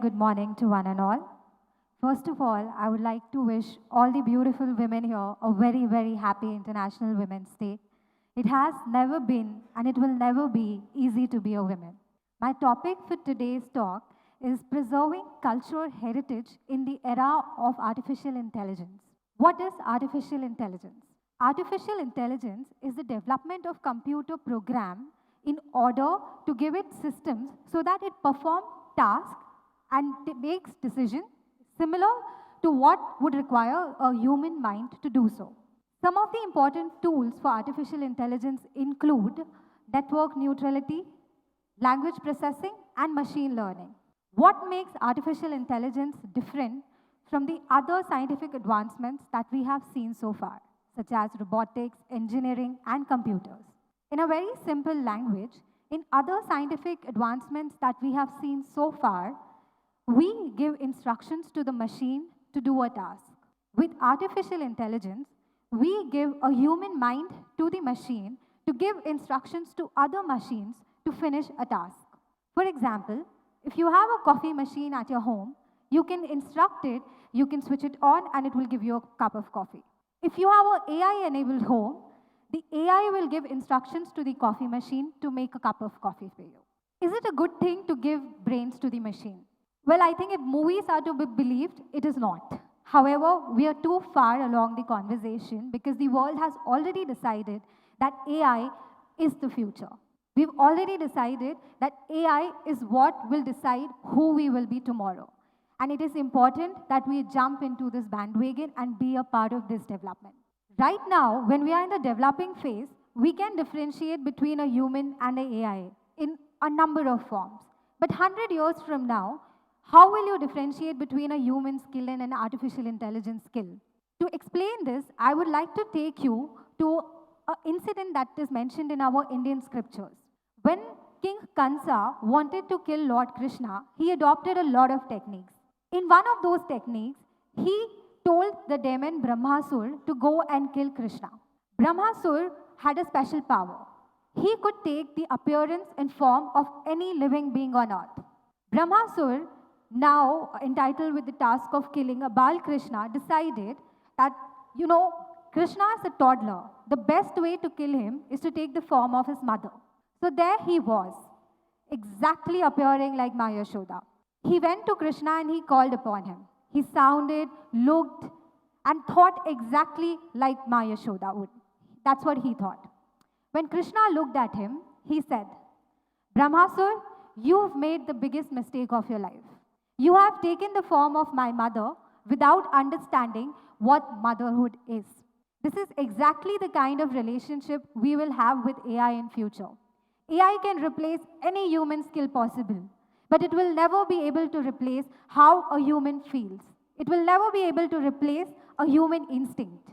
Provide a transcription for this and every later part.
good morning to one and all. First of all, I would like to wish all the beautiful women here a very, very happy International Women's Day. It has never been and it will never be easy to be a woman. My topic for today's talk is preserving cultural heritage in the era of artificial intelligence. What is artificial intelligence? Artificial intelligence is the development of computer program in order to give it systems so that it performs tasks and makes decisions similar to what would require a human mind to do so. Some of the important tools for artificial intelligence include network neutrality, language processing, and machine learning. What makes artificial intelligence different from the other scientific advancements that we have seen so far, such as robotics, engineering, and computers? In a very simple language, in other scientific advancements that we have seen so far, we give instructions to the machine to do a task. With artificial intelligence, we give a human mind to the machine to give instructions to other machines to finish a task. For example, if you have a coffee machine at your home, you can instruct it, you can switch it on, and it will give you a cup of coffee. If you have an AI-enabled home, the AI will give instructions to the coffee machine to make a cup of coffee for you. Is it a good thing to give brains to the machine? Well, I think if movies are to be believed, it is not. However, we are too far along the conversation because the world has already decided that AI is the future. We've already decided that AI is what will decide who we will be tomorrow. And it is important that we jump into this bandwagon and be a part of this development. Right now, when we are in the developing phase, we can differentiate between a human and an AI in a number of forms. But 100 years from now, how will you differentiate between a human skill and an artificial intelligence skill? To explain this, I would like to take you to an incident that is mentioned in our Indian scriptures. When King Kansa wanted to kill Lord Krishna, he adopted a lot of techniques. In one of those techniques, he told the demon Brahmasur to go and kill Krishna. Brahmasur had a special power. He could take the appearance and form of any living being on earth. Brahmasur, now entitled with the task of killing a Bal Krishna, decided that, Krishna is a toddler. The best way to kill him is to take the form of his mother. So there he was, exactly appearing like Ma Yashoda. He went to Krishna and he called upon him. He sounded, looked, and thought exactly like Ma Yashoda would. That's what he thought. When Krishna looked at him, he said, Brahmasur, you've made the biggest mistake of your life. You have taken the form of my mother without understanding what motherhood is. This is exactly the kind of relationship we will have with AI in future. AI can replace any human skill possible, but it will never be able to replace how a human feels. It will never be able to replace a human instinct.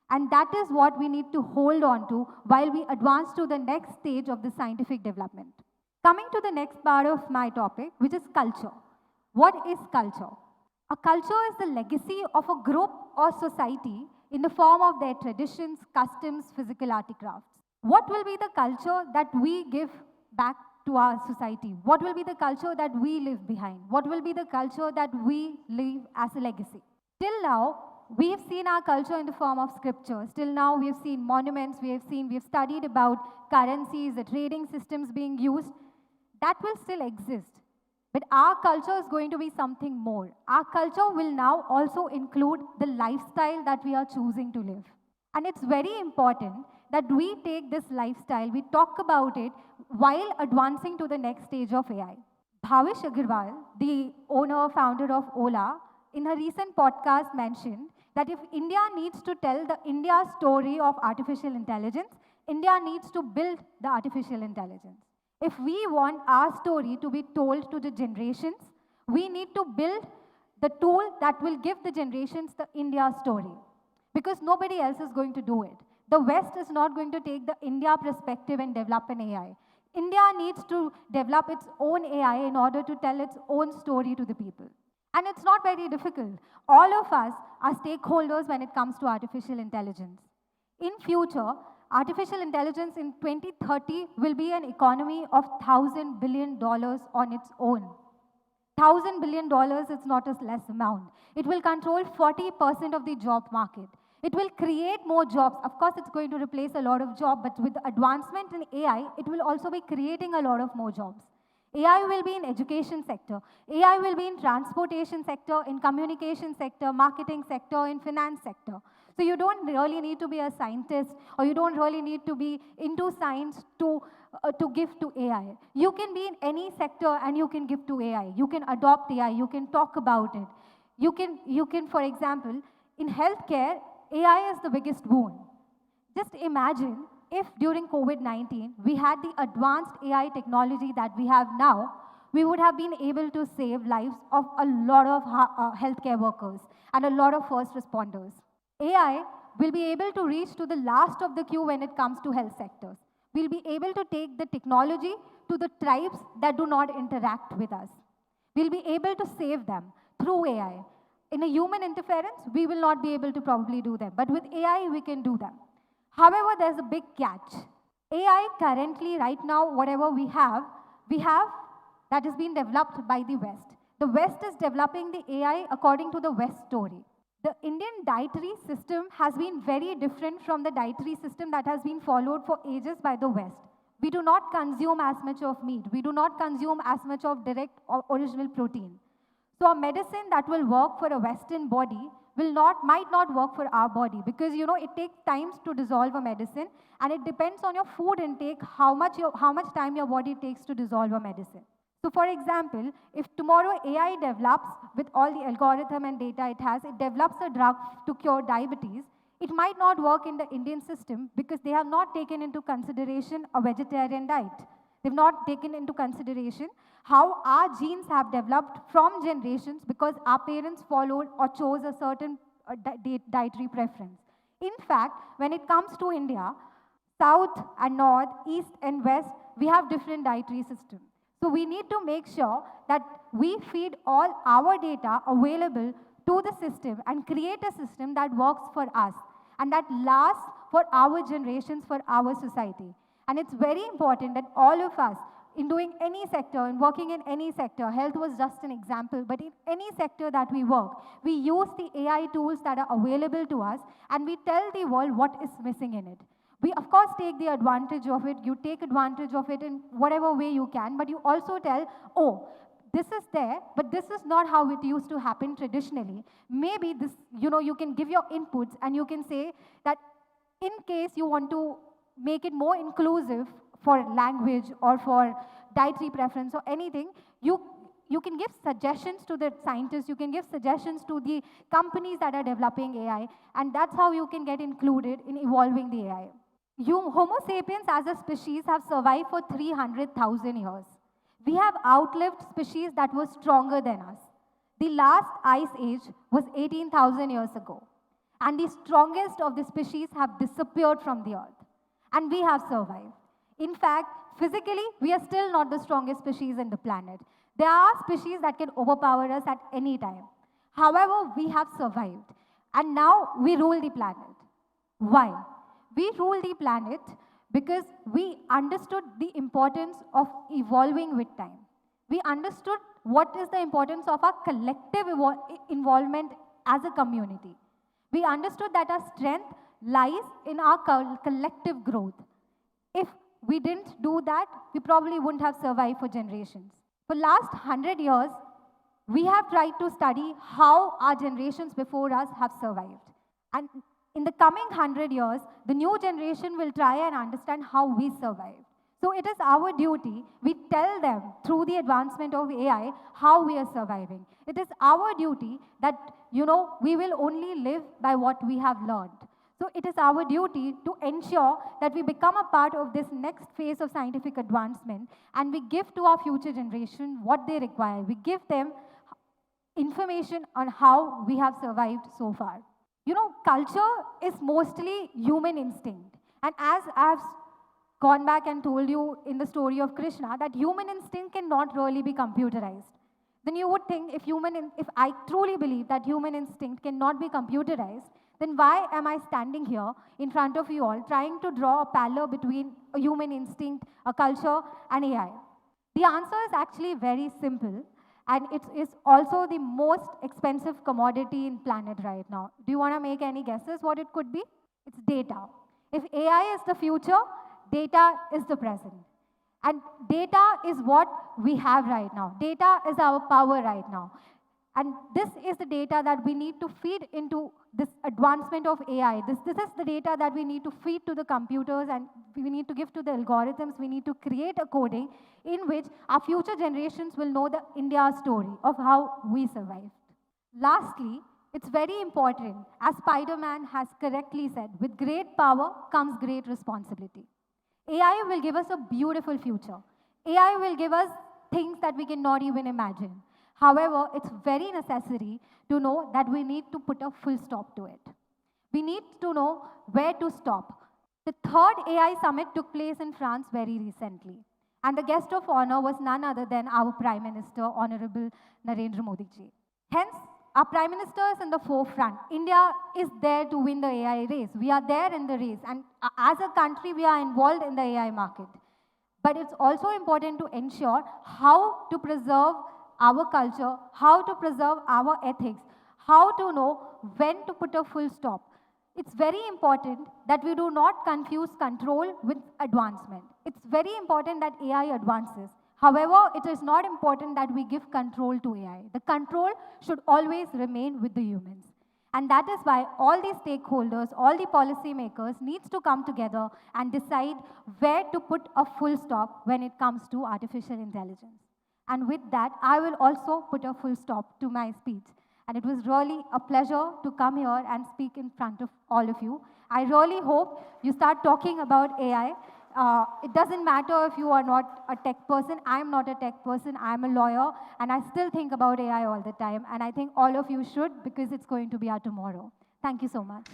And that is what we need to hold on to while we advance to the next stage of the scientific development. Coming to the next part of my topic, which is culture. What is culture? A culture is the legacy of a group or society in the form of their traditions, customs, physical artifacts. What will be the culture that we give back to our society? What will be the culture that we leave behind? What will be the culture that we leave as a legacy? Till now, we have seen our culture in the form of scriptures. Till now, we have seen monuments, we have studied about currencies, the trading systems being used. That will still exist. But our culture is going to be something more. Our culture will now also include the lifestyle that we are choosing to live. And it's very important that we take this lifestyle, we talk about it while advancing to the next stage of AI. Bhavish Agarwal, the owner, founder of Ola, in her recent podcast mentioned that if India needs to tell the India story of artificial intelligence, India needs to build the artificial intelligence. If we want our story to be told to the generations, we need to build the tool that will give the generations the India story. Because nobody else is going to do it. The West is not going to take the India perspective and develop an AI. India needs to develop its own AI in order to tell its own story to the people. And it's not very difficult. All of us are stakeholders when it comes to artificial intelligence. In future, artificial intelligence in 2030 will be an economy of $1,000 billion on its own. $1,000 billion is not a less amount. It will control 40% of the job market. It will create more jobs. Of course, it's going to replace a lot of jobs, but with advancement in AI, it will also be creating a lot of more jobs. AI will be in education sector. AI will be in transportation sector, in communication sector, marketing sector, in finance sector. So you don't really need to be a scientist, or you don't really need to be into science to give to AI. You can be in any sector and you can give to AI. You can adopt AI. You can talk about it. You can, for example, in healthcare, AI is the biggest boon. Just imagine if during COVID-19 we had the advanced AI technology that we have now, we would have been able to save lives of a lot of healthcare workers and a lot of first responders. AI will be able to reach to the last of the queue when it comes to health sectors. We'll be able to take the technology to the tribes that do not interact with us. We'll be able to save them through AI. In a human interference, we will not be able to probably do them. But with AI, we can do them. However, there's a big catch. AI currently, right now, whatever we have that has been developed by the West. The West is developing the AI according to the West story. The Indian dietary system has been very different from the dietary system that has been followed for ages by the West. We do not consume as much of meat. We do not consume as much of direct or original protein. So a medicine that will work for a Western body might not work for our body, because it takes times to dissolve a medicine, and it depends on your food intake how much time your body takes to dissolve a medicine. So for example, if tomorrow AI develops, with all the algorithm and data it develops a drug to cure diabetes, it might not work in the Indian system because they have not taken into consideration a vegetarian diet. They've not taken into consideration how our genes have developed from generations because our parents followed or chose a certain dietary preference. In fact, when it comes to India, South and North, East and West, we have different dietary systems. So we need to make sure that we feed all our data available to the system and create a system that works for us and that lasts for our generations, for our society. And it's very important that all of us, in doing any sector, in working in any sector, health was just an example, but in any sector that we work, we use the AI tools that are available to us and we tell the world what is missing in it. We, of course, take the advantage of it. You take advantage of it in whatever way you can, but you also tell, oh, this is there, but this is not how it used to happen traditionally. Maybe this, you can give your inputs and you can say that in case you want to make it more inclusive for language or for dietary preference or anything, you can give suggestions to the scientists, you can give suggestions to the companies that are developing AI, and that's how you can get included in evolving the AI. Homo sapiens as a species have survived for 300,000 years. We have outlived species that were stronger than us. The last ice age was 18,000 years ago, and the strongest of the species have disappeared from the earth, and we have survived. In fact, physically, we are still not the strongest species in the planet. There are species that can overpower us at any time. However, we have survived, and now we rule the planet. Why? We rule the planet because we understood the importance of evolving with time. We understood what is the importance of our collective involvement as a community. We understood that our strength lies in our collective growth. If we didn't do that, we probably wouldn't have survived for generations. For last 100 years, we have tried to study how our generations before us have survived. And in the coming 100 years, the new generation will try and understand how we survived. So it is our duty, we tell them through the advancement of AI how we are surviving. It is our duty that, we will only live by what we have learned. So it is our duty to ensure that we become a part of this next phase of scientific advancement and we give to our future generation what they require. We give them information on how we have survived so far. Culture is mostly human instinct. And as I've gone back and told you in the story of Krishna, that human instinct cannot really be computerized. Then you would think if I truly believe that human instinct cannot be computerized, then why am I standing here in front of you all trying to draw a parallel between a human instinct, a culture, and AI? The answer is actually very simple. And it is also the most expensive commodity in planet right now. Do you want to make any guesses what it could be? It's data. If AI is the future, data is the present. And data is what we have right now. Data is our power right now. And this is the data that we need to feed into this advancement of AI. This is the data that we need to feed to the computers, and we need to give to the algorithms. We need to create a coding in which our future generations will know the India story of how we survived. Lastly, it's very important, as Spider-Man has correctly said, with great power comes great responsibility. AI will give us a beautiful future. AI will give us things that we cannot even imagine. However, it's very necessary to know that we need to put a full stop to it. We need to know where to stop. The third AI summit took place in France very recently. And the guest of honor was none other than our Prime Minister, Honorable Narendra Modi ji. Hence, our Prime Minister is in the forefront. India is there to win the AI race. We are there in the race. And as a country, we are involved in the AI market. But it's also important to ensure how to preserve our culture, how to preserve our ethics, how to know when to put a full stop. It's very important that we do not confuse control with advancement. It's very important that AI advances. However, it is not important that we give control to AI. The control should always remain with the humans. And that is why all the stakeholders, all the policymakers needs to come together and decide where to put a full stop when it comes to artificial intelligence. And with that, I will also put a full stop to my speech. And it was really a pleasure to come here and speak in front of all of you. I really hope you start talking about AI. It doesn't matter if you are not a tech person. I'm not a tech person. I'm a lawyer. And I still think about AI all the time. And I think all of you should, because it's going to be our tomorrow. Thank you so much.